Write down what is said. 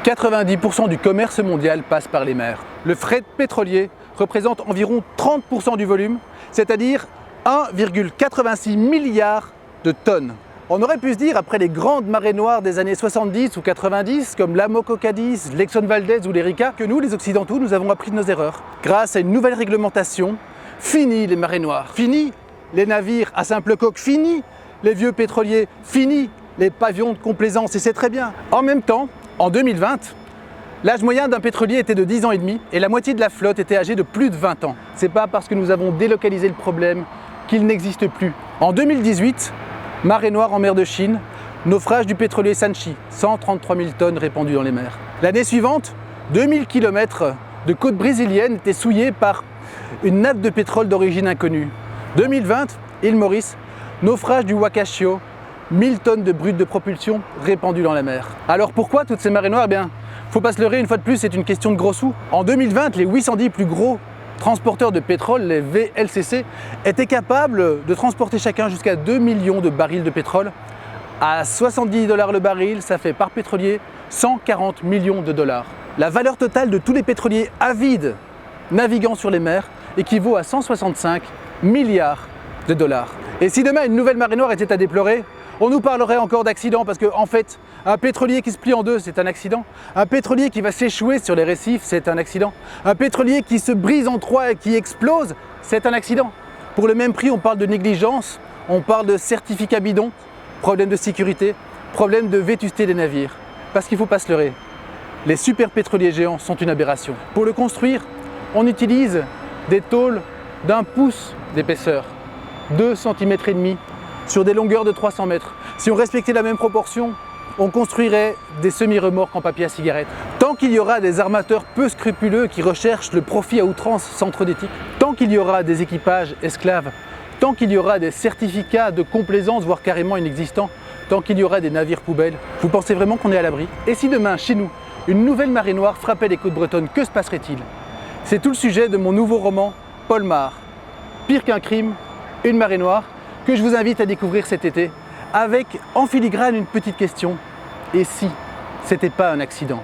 90% du commerce mondial passe par les mers. Le fret pétrolier représente environ 30% du volume, c'est-à-dire 1,86 milliard de tonnes. On aurait pu se dire, après les grandes marées noires des années 70 ou 90, comme l'Amoco Cadiz, l'Exxon Valdez ou l'Erika, que nous, les Occidentaux, nous avons appris de nos erreurs. Grâce à une nouvelle réglementation, fini les marées noires, fini les navires à simple coque, fini les vieux pétroliers, fini les pavillons de complaisance, et c'est très bien. En même temps, en 2020, l'âge moyen d'un pétrolier était de 10 ans et demi et la moitié de la flotte était âgée de plus de 20 ans. C'est pas parce que nous avons délocalisé le problème qu'il n'existe plus. En 2018, marée noire en mer de Chine, naufrage du pétrolier Sanchi, 133 000 tonnes répandues dans les mers. L'année suivante, 2000 km de côte brésilienne étaient souillés par une nappe de pétrole d'origine inconnue. 2020, île Maurice, naufrage du Wakashio, 1000 tonnes de brut de propulsion répandues dans la mer. Alors pourquoi toutes ces marées noires? Eh bien, faut pas se leurrer, une fois de plus, c'est une question de gros sous. En 2020, les 810 plus gros transporteurs de pétrole, les VLCC, étaient capables de transporter chacun jusqu'à 2 millions de barils de pétrole. À 70 $ le baril, ça fait par pétrolier 140 millions de dollars. La valeur totale de tous les pétroliers avides naviguant sur les mers équivaut à 165 milliards de dollars. Et si demain une nouvelle marée noire était à déplorer, on nous parlerait encore d'accident parce qu'en fait, un pétrolier qui se plie en deux, c'est un accident. Un pétrolier qui va s'échouer sur les récifs, c'est un accident. Un pétrolier qui se brise en trois et qui explose, c'est un accident. Pour le même prix, on parle de négligence, on parle de certificat bidon, problème de sécurité, problème de vétusté des navires. Parce qu'il ne faut pas se leurrer, les super pétroliers géants sont une aberration. Pour le construire, on utilise des tôles d'1 pouce d'épaisseur, 2,5 cm sur des longueurs de 300 mètres. Si on respectait la même proportion, on construirait des semi-remorques en papier à cigarette. Tant qu'il y aura des armateurs peu scrupuleux qui recherchent le profit à outrance sans trop d'éthique, tant qu'il y aura des équipages esclaves, tant qu'il y aura des certificats de complaisance, voire carrément inexistants, tant qu'il y aura des navires poubelles, vous pensez vraiment qu'on est à l'abri? Et si demain, chez nous, une nouvelle marée noire frappait les côtes bretonnes, que se passerait-il? C'est tout le sujet de mon nouveau roman, Polmar. Pire qu'un crime, une marée noire, que je vous invite à découvrir cet été, avec en filigrane une petite question. Et si c'était pas un accident?